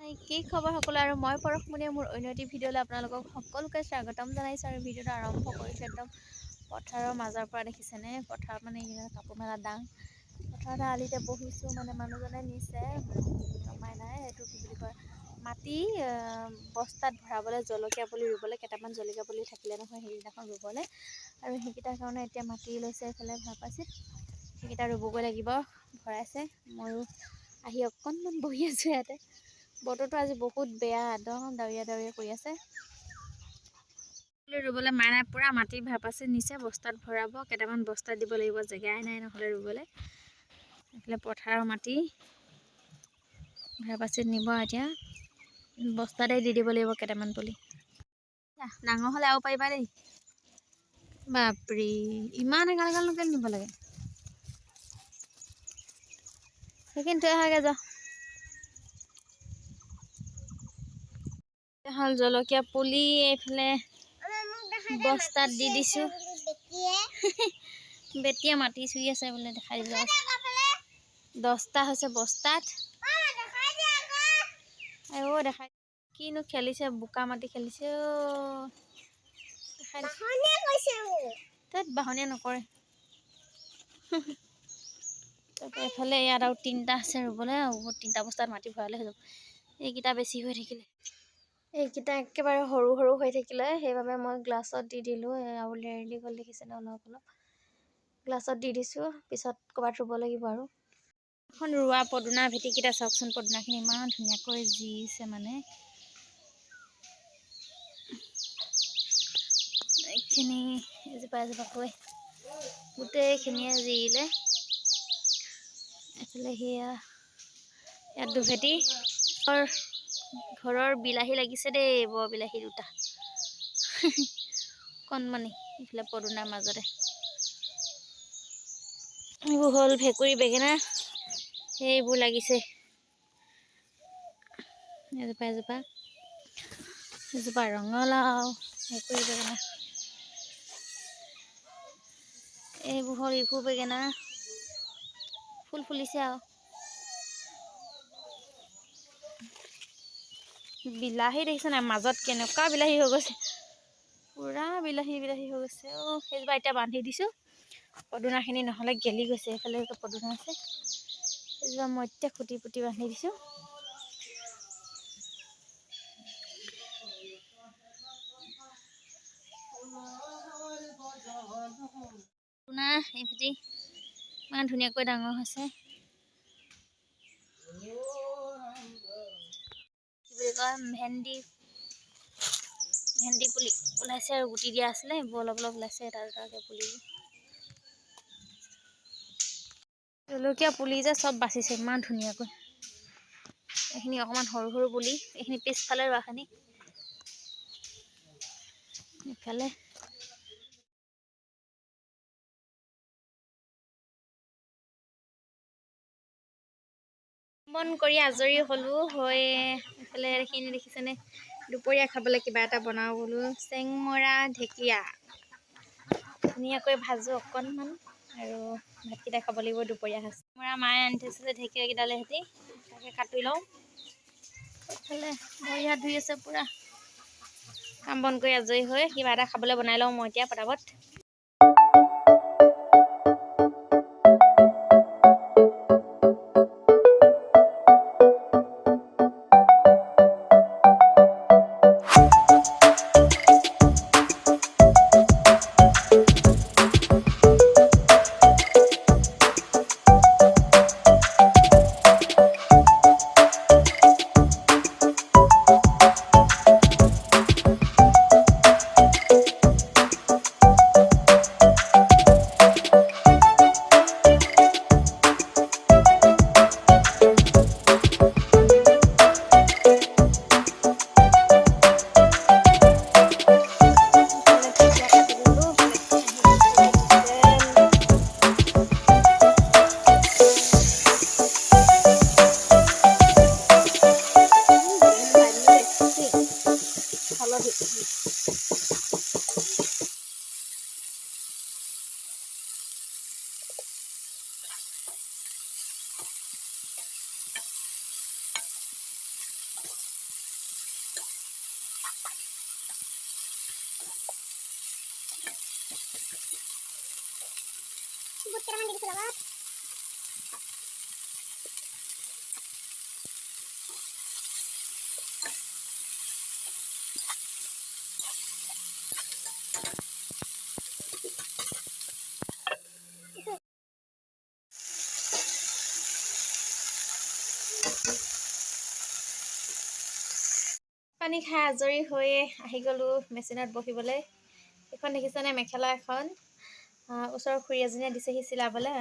কি খবৰ সকলো আৰু মই পৰশমণিয়ে মোৰ অন্য ভিডিঅ'লৈ আপোনালোকক সকলোকে স্বাগতম জনাইছোঁ আৰু ভিডিঅ'টো আৰম্ভ কৰিছোঁ একদম পথাৰৰ মাজৰ পৰা দেখিছেনে পথাৰত মানে কাপোৰ মেলা দাং পথাৰতে আলিতে বহিছোঁ মানে মানুহজনে নিছে নমাই নাই এইটো কি বুলি কয় মাটি বস্তাত ভৰাবলৈ জলকীয়া পুলি ৰুবলৈ কেইটামান জলকীয়া পুলি থাকিলে নহয় সেইদিনাখন ৰুবলৈ আৰু সেইকেইটাৰ কাৰণে এতিয়া মাটি লৈছে এইফালে ভাল পাইছে সেইকেইটা ৰুবগৈ লাগিব ভৰাইছে ময়ো আহি অকণমান বহি আছোঁ ইয়াতে বতৰটো আজি বহুত বেয়া একদম ডাৱৰীয়া কৰি আছে ৰুবলৈ মায়ে পুৰা মাটি ভাপাইছে নিচে বস্তাত ভৰাব কেইটামান বস্তাত দিব লাগিব জেগাই নাই নহ'লে ৰুবলৈ এইফালে পথাৰৰ মাটি ভাপাইছে নিব এতিয়া বস্তাতে দি দিব লাগিব কেইটামান পুলি ডাঙৰ হ'লে আৰু পাৰিবা দেই বাপৰে ইমান এগাল কেলে নিব লাগে সেইখিনি থৈ আহাগে যা হাল জলকীয়া পুলি এইফালে বস্তাত দি দিছোঁ বেটিয়ে মাটি চুই আছে বোলে দেখাই দিলোঁ 10টা হৈছে বস্তাত আৰু দেখাই কিনো খেলিছে বোকা মাটি খেলিছে তাত বাহনীয়া নকৰে এফালে ইয়াত আৰু 3টা আছে ৰুবলৈ আৰু 3টা বস্তাত মাটি ভৰালে হৈ যাব এইকেইটা বেছি হৈ থাকিলে এইকেইটা একেবাৰে সৰু হৈ থাকিলে সেইবাবে মই গ্লাছত দি দিলোঁ আৰু লেৰেলি গ'ল দেখিছেনে অলপ গ্লাছত দি দিছোঁ পিছত ক'ৰবাত ৰুব লাগিব আৰু এখন ৰোৱা পদুনা ভেটিকেইটা চাওকচোন পদুনাখিনি ইমান ধুনীয়াকৈ জিছে মানে এইখিনি এজোপাকৈ গোটেইখিনিয়ে জিলে এইফালে সেয়া ইয়াত দুভেটি ঘৰৰ বিলাহী লাগিছে দেই বৰ বিলাহী দুটা কণমানি এইফালে পদুনাৰ মাজতে এইবোৰ হ'ল ভেকুৰী বেঙেনা সেইবোৰ লাগিছে এজোপা ৰঙালাও ভেকুৰী বেঙেনা এইবোৰ হ'ল ইভু বেঙেনা ফুল ফুলিছে আৰু বিলাহী দেখিছে নাই মাজত কেনেকুৱা বিলাহী হৈ গৈছে পুৰা বিলাহী হৈ গৈছে সেইজোপা এতিয়া বান্ধি দিছোঁ পদুনাখিনি নহ'লে গেলি গৈছে এইফালে পদুনা আছে সেইজোপা মই এতিয়া খুটি পুটি বান্ধি দিছোঁ পদুনা এইফালে ইমান ধুনীয়াকৈ ডাঙৰ হৈছে ভেন্দি পুলি ওলাইছে আৰু গুটি দিয়া আছিলে এইবোৰ অলপ ওলাইছে এটা পুলি জলকীয়া পুলি যে চব বাচিছে ইমান ধুনীয়াকৈ এইখিনি অকণমান সৰু পুলি এইখিনি পিছফালে ৰোৱাখিনি ইফালে মন কৰি আজৰি হ'লোঁ হৈ এইফালে এইখিনি দেখিছেনে দুপৰীয়া খাবলৈ কিবা এটা বনাওঁ বোলো চেংমৰা ঢেকীয়া ধুনীয়াকৈ ভাজোঁ অকণমান আৰু ভাতকেইটা খাব লাগিব দুপৰীয়া সাঁজ চেংমৰা মায়ে আনি থৈছিলে ঢেকীয়াকেইডালে সৈতে তাকে কাটি লওঁ এইফালে ভৰি হাত ধুই আছে পূৰা কাম বন কৰি আজৰি হৈ কিবা এটা খাবলৈ বনাই লওঁ মই এতিয়া পটাপট পানী খাই আজৰি হৈ আহি গ'লোঁ মেচিনত বহিবলৈ। এখন দেখিছেনে মেখেলা এখন ওচৰৰ খুৰী এজনীয়ে দিছেহি চিলাবলৈ।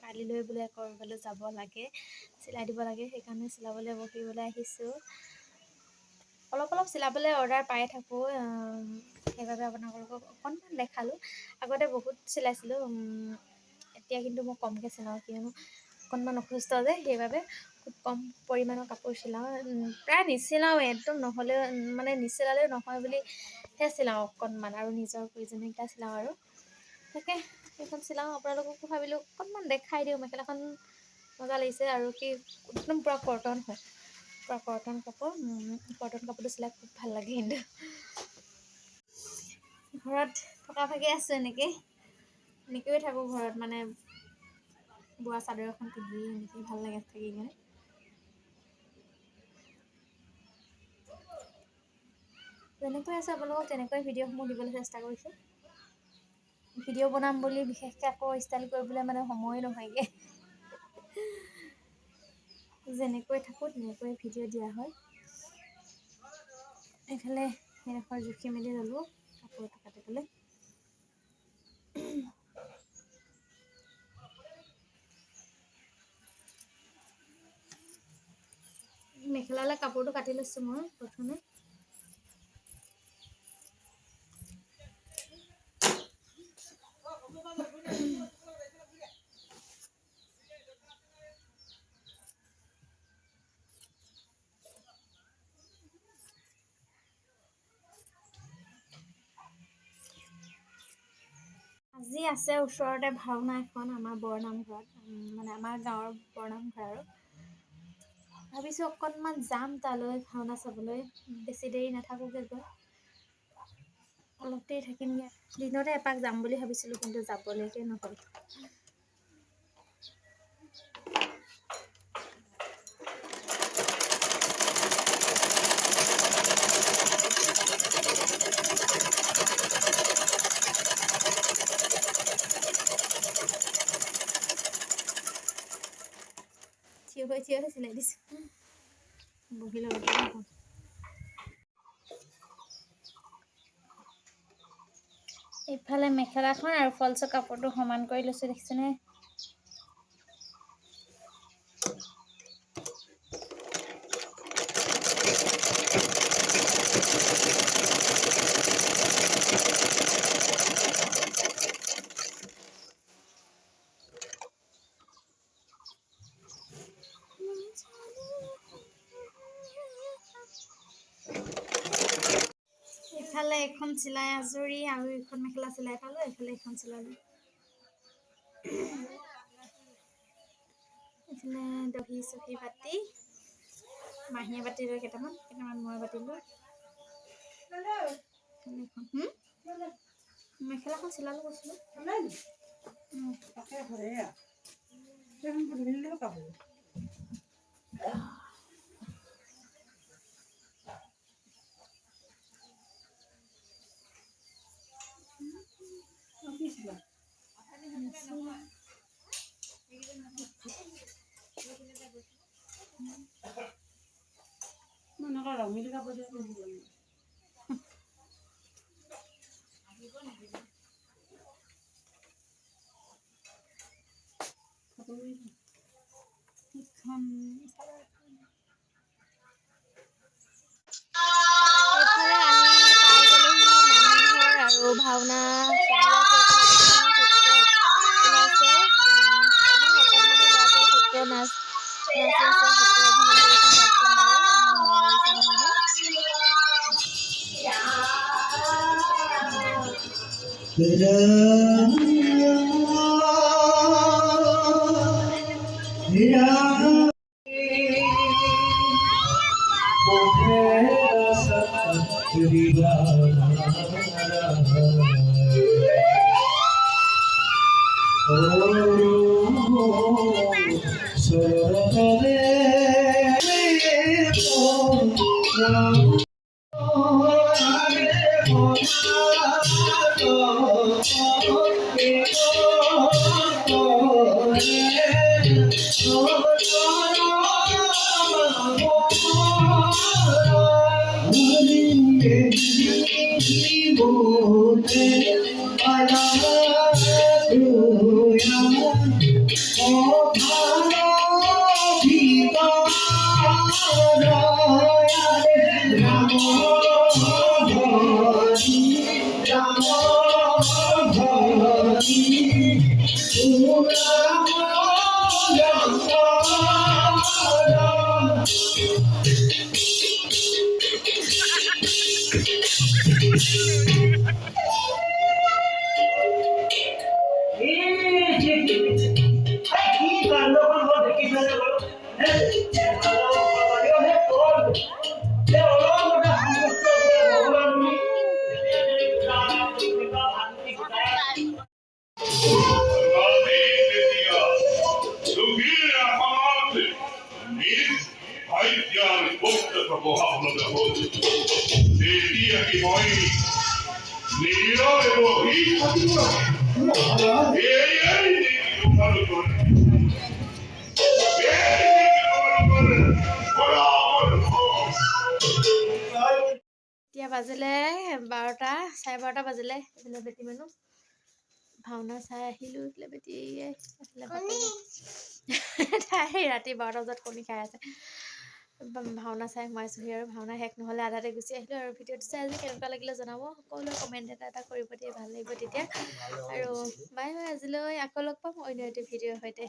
কালিলৈ বোলে ক'ৰবালৈ যাব লাগে, চিলাই দিব লাগে, সেইকাৰণে চিলাবলৈ বহিবলৈ আহিছোঁ। অলপ অলপ চিলাবলৈ অৰ্ডাৰ পাই থাকোঁ, সেইবাবে আপোনালোকক অকণমান দেখালোঁ। আগতে বহুত চিলাইছিলোঁ, এতিয়া কিন্তু মই কমকৈ চিলাওঁ, কিয়নো অকণমান অসুস্থ যে, সেইবাবে খুব কম পৰিমাণৰ কাপোৰ চিলাওঁ। প্ৰায় নিচিলাওঁৱে, একদম নহ'লেও মানে নিচিলালেও নহয় বুলিহে চিলাওঁ অকণমান, আৰু নিজৰ প্ৰয়োজনীয়তা চিলাওঁ। আৰু তাকে সেইখন চিলাওঁ, আপোনালোককো ভাবিলোঁ অকণমান দেখাই দিওঁ। মেখেলাখন মজা লাগিছে, আৰু কি একদম পূৰা কটন হয়, পূৰা কটন কাপোৰ। কটন কাপোৰটো চিলাই খুব ভাল লাগে। কিন্তু ঘৰত থকা ভাগে আছোঁ, এনেকৈয়ে থাকোঁ ঘৰত, মানে বোৱা চাদৰ এখন পিন্ধি এনেকৈ ভাল লাগে থাকি কিনে। যেনেকৈ আছে আপোনালোকক তেনেকৈ ভিডিঅ'সমূহ দিবলৈ চেষ্টা কৰিছোঁ। ভিডিঅ' বনাম বুলি বিশেষকৈ আকৌ ষ্টাইল কৰিবলৈ মানে সময় নহয়গৈ। যেনেকৈ থাকোঁ তেনেকৈ ভিডিঅ' দিয়া হয়। এইফালে সেইডোখৰ জুখি মেলি ল'লোঁ কাপোৰটো কাটিবলৈ। মেখেলালৈ কাপোৰটো কাটি লৈছোঁ মই প্ৰথমে। আজি আছে ওচৰতে ভাওনা এখন, আমাৰ বৰনামঘৰত, মানে আমাৰ গাঁৱৰ বৰনামঘৰ। আৰু ভাবিছোঁ অকণমান যাম তালৈ ভাওনা চাবলৈ। বেছি দেৰি নাথাকোঁগৈ গৈ, অলপ দেৰি থাকিমগৈ। দিনতে এপাক যাম বুলি ভাবিছিলোঁ, কিন্তু যাবলৈকে নহ'ল। থিয় হৈ চিলাই দিছোঁ, বহি ল'ব। ইফালে মেখেলাখন আৰু ফলচৰ কাপোৰটো সমান কৰি লৈছোঁ, দেখিছেনে? ইফালে এখন চিলাই আজৰি, আৰু এখন মেখেলা চিলাই পালোঁ, এইফালে এখন চিলালোঁ। এইফালে দহি চহি বাতি, মাহীয়ে বাতিলৈ কেইটামান মই বাতিলোঁ। মেখেলাখন চিলালোঁ কৈছিলোঁ। এইফালে আহি পাই গ'লোহি নামঘৰ, আৰু ভাওনা চলি আছে। সূত্ৰ ওলাইছে, আমাৰ অকণমানি ল'ৰাটোৱে সূত্ৰ নাচি আছে, সূত্ৰ অভিনয় কৰিছে। চাওকচোন বাৰু, ইমান মৰম লাগিছে নহয়নে? এতিয়া বাজিলে 12টা 12:30 বাজিলে। এইফালে বেটি মানুহ ভাওনা চাই আহিলোঁ। এইফালে বেটি তাই ৰাতি 12টা বজাত কণী খাই আছে। ভাওনা চাই সোমাইছোঁহি আৰু ভাওনা শেষ নহ'লে আধাতে গুচি আহিলোঁ। আৰু ভিডিঅ'টো চাই আজি কেনেকুৱা লাগিলে জনাব। সকলোৱে কমেণ্ট এটা কৰিব দিয়ে, ভাল লাগিব তেতিয়া। আৰু বাই বাই, আজিলৈ আকৌ লগ পাম অন্য এটি ভিডিঅ'ৰ সৈতে।